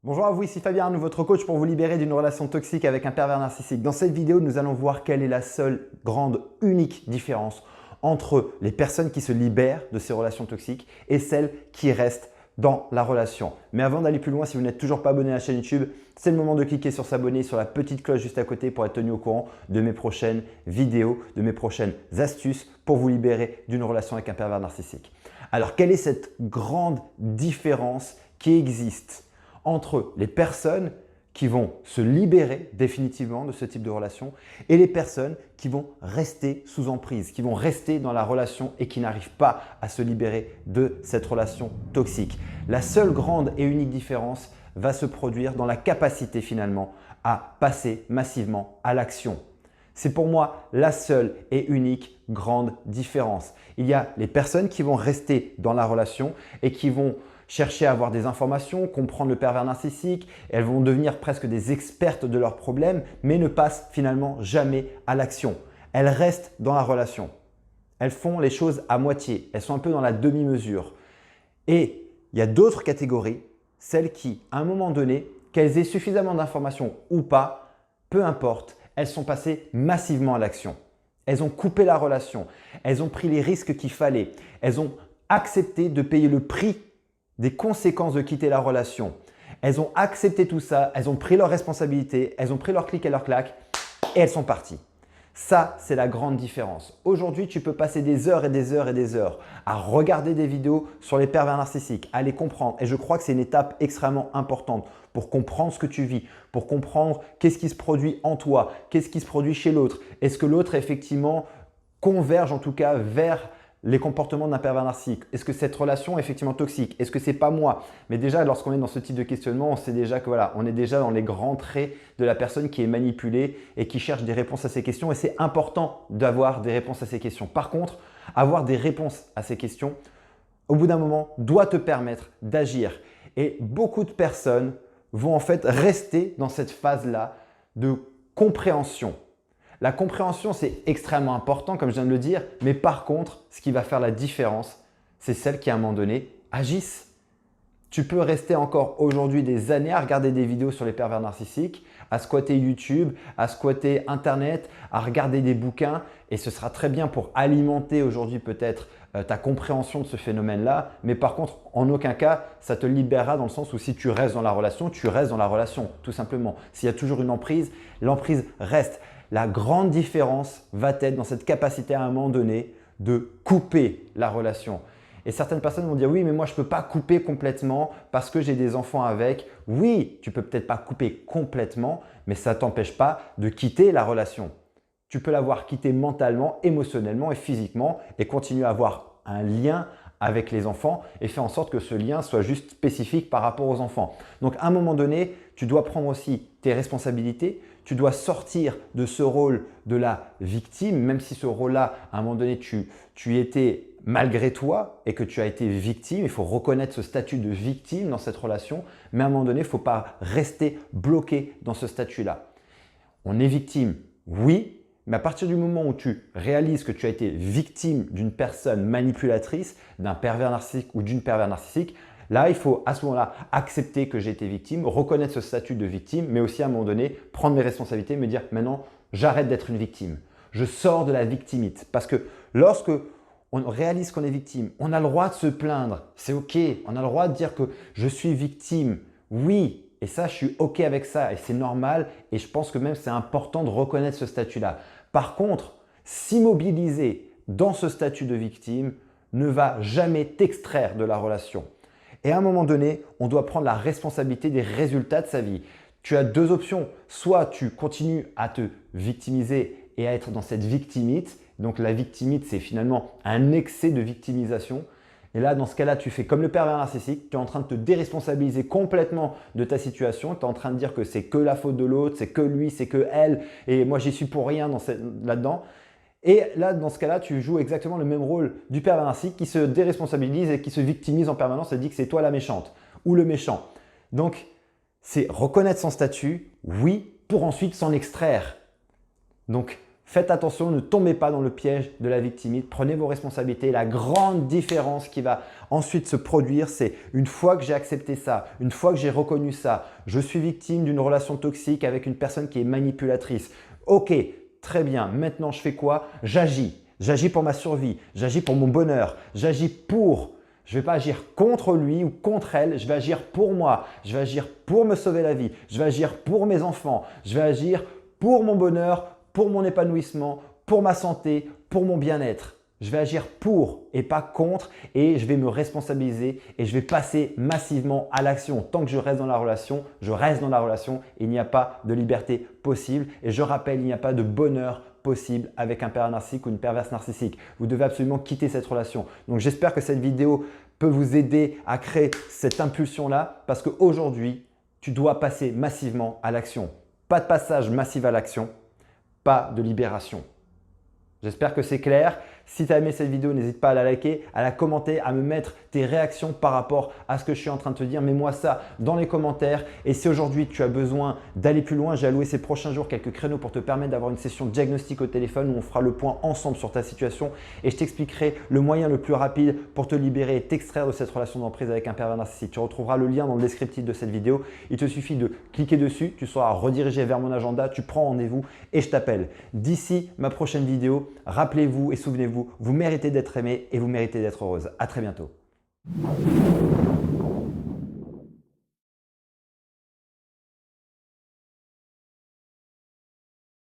Bonjour à vous, ici Fabien Arnoux, votre coach pour vous libérer d'une relation toxique avec un pervers narcissique. Dans cette vidéo, nous allons voir quelle est la seule grande, unique différence entre les personnes qui se libèrent de ces relations toxiques et celles qui restent dans la relation. Mais avant d'aller plus loin, si vous n'êtes toujours pas abonné à la chaîne YouTube, c'est le moment de cliquer sur s'abonner, sur la petite cloche juste à côté pour être tenu au courant de mes prochaines vidéos, de mes prochaines astuces pour vous libérer d'une relation avec un pervers narcissique. Alors, quelle est cette grande différence qui existe entre les personnes qui vont se libérer définitivement de ce type de relation et les personnes qui vont rester sous emprise, qui vont rester dans la relation et qui n'arrivent pas à se libérer de cette relation toxique. La seule grande et unique différence va se produire dans la capacité finalement à passer massivement à l'action. C'est pour moi la seule et unique grande différence. Il y a les personnes qui vont rester dans la relation et qui vont chercher à avoir des informations, comprendre le pervers narcissique, elles vont devenir presque des expertes de leurs problèmes, mais ne passent finalement jamais à l'action. Elles restent dans la relation. Elles font les choses à moitié. Elles sont un peu dans la demi-mesure. Et il y a d'autres catégories, celles qui, à un moment donné, qu'elles aient suffisamment d'informations ou pas, peu importe, elles sont passées massivement à l'action. Elles ont coupé la relation. Elles ont pris les risques qu'il fallait. Elles ont accepté de payer le prix des conséquences de quitter la relation. Elles ont accepté tout ça, elles ont pris leurs responsabilités, elles ont pris leur clic et leur claque et elles sont parties. Ça, c'est la grande différence. Aujourd'hui, tu peux passer des heures et des heures et des heures à regarder des vidéos sur les pervers narcissiques, à les comprendre. Et je crois que c'est une étape extrêmement importante pour comprendre ce que tu vis, pour comprendre qu'est-ce qui se produit en toi, qu'est-ce qui se produit chez l'autre. Est-ce que l'autre effectivement converge en tout cas vers les comportements d'un pervers narcissique. Est-ce que cette relation est effectivement toxique? Est-ce que c'est pas moi? Mais déjà, lorsqu'on est dans ce type de questionnement, on sait déjà que voilà, on est déjà dans les grands traits de la personne qui est manipulée et qui cherche des réponses à ces questions. Et c'est important d'avoir des réponses à ces questions. Par contre, avoir des réponses à ces questions, au bout d'un moment, doit te permettre d'agir. Et beaucoup de personnes vont en fait rester dans cette phase-là de compréhension. La compréhension, c'est extrêmement important, comme je viens de le dire, mais par contre, ce qui va faire la différence, c'est celles qui, à un moment donné, agissent. Tu peux rester encore aujourd'hui des années à regarder des vidéos sur les pervers narcissiques, à squatter YouTube, à squatter Internet, à regarder des bouquins et ce sera très bien pour alimenter aujourd'hui peut-être ta compréhension de ce phénomène-là. Mais par contre, en aucun cas, ça te libérera dans le sens où si tu restes dans la relation, tu restes dans la relation, tout simplement. S'il y a toujours une emprise, l'emprise reste. La grande différence va être dans cette capacité à un moment donné de couper la relation. Et certaines personnes vont dire « oui, mais moi je ne peux pas couper complètement parce que j'ai des enfants avec ». Oui, tu peux peut-être pas couper complètement, mais ça ne t'empêche pas de quitter la relation. Tu peux l'avoir quittée mentalement, émotionnellement et physiquement et continuer à avoir un lien avec les enfants et faire en sorte que ce lien soit juste spécifique par rapport aux enfants. Donc à un moment donné, tu dois prendre aussi tes responsabilités, tu dois sortir de ce rôle de la victime, même si ce rôle-là, à un moment donné, tu y étais malgré toi et que tu as été victime. Il faut reconnaître ce statut de victime dans cette relation, mais à un moment donné, il ne faut pas rester bloqué dans ce statut-là. On est victime, oui, mais à partir du moment où tu réalises que tu as été victime d'une personne manipulatrice, d'un pervers narcissique ou d'une pervers narcissique, là, il faut à ce moment-là accepter que j'ai été victime, reconnaître ce statut de victime, mais aussi à un moment donné, prendre mes responsabilités et me dire maintenant, j'arrête d'être une victime. Je sors de la victimite. Parce que lorsque on réalise qu'on est victime, on a le droit de se plaindre, c'est OK. On a le droit de dire que je suis victime, oui. Et ça, je suis OK avec ça et c'est normal et je pense que même c'est important de reconnaître ce statut-là. Par contre, s'immobiliser dans ce statut de victime ne va jamais t'extraire de la relation. Et à un moment donné, on doit prendre la responsabilité des résultats de sa vie. Tu as deux options. Soit tu continues à te victimiser et à être dans cette victimite. Donc la victimite, c'est finalement un excès de victimisation. Et là, dans ce cas-là, tu fais comme le pervers narcissique, tu es en train de te déresponsabiliser complètement de ta situation, tu es en train de dire que c'est que la faute de l'autre, c'est que lui, c'est que elle, et moi j'y suis pour rien là-dedans. Et là, dans ce cas-là, tu joues exactement le même rôle du pervers narcissique qui se déresponsabilise et qui se victimise en permanence et dit que c'est toi la méchante ou le méchant. Donc, c'est reconnaître son statut, oui, pour ensuite s'en extraire. Donc, Faites attention, ne tombez pas dans le piège de la victimite. Prenez vos responsabilités. La grande différence qui va ensuite se produire, c'est une fois que j'ai accepté ça, une fois que j'ai reconnu ça, je suis victime d'une relation toxique avec une personne qui est manipulatrice. Ok, très bien. Maintenant, je fais quoi? J'agis. J'agis pour ma survie. J'agis pour mon bonheur. J'agis pour… Je ne vais pas agir contre lui ou contre elle. Je vais agir pour moi. Je vais agir pour me sauver la vie. Je vais agir pour mes enfants. Je vais agir pour mon bonheur, pour mon épanouissement, pour ma santé, pour mon bien-être. Je vais agir pour et pas contre et je vais me responsabiliser et je vais passer massivement à l'action. Tant que je reste dans la relation, je reste dans la relation. Il n'y a pas de liberté possible et je rappelle, il n'y a pas de bonheur possible avec un pervers narcissique ou une perverse narcissique. Vous devez absolument quitter cette relation. Donc j'espère que cette vidéo peut vous aider à créer cette impulsion-là parce qu'aujourd'hui, tu dois passer massivement à l'action. Pas de passage massif à l'action. Pas de libération. J'espère que c'est clair. Si tu as aimé cette vidéo, n'hésite pas à la liker, à la commenter, à me mettre tes réactions par rapport à ce que je suis en train de te dire. Mets-moi ça dans les commentaires. Et si aujourd'hui tu as besoin d'aller plus loin, j'ai alloué ces prochains jours quelques créneaux pour te permettre d'avoir une session de diagnostic au téléphone où on fera le point ensemble sur ta situation et je t'expliquerai le moyen le plus rapide pour te libérer et t'extraire de cette relation d'emprise avec un pervers narcissique. Tu retrouveras le lien dans le descriptif de cette vidéo. Il te suffit de cliquer dessus, tu seras redirigé vers mon agenda, tu prends rendez-vous et je t'appelle. D'ici ma prochaine vidéo, rappelez-vous et souvenez-vous, vous méritez d'être aimé et vous méritez d'être heureuse. À très bientôt.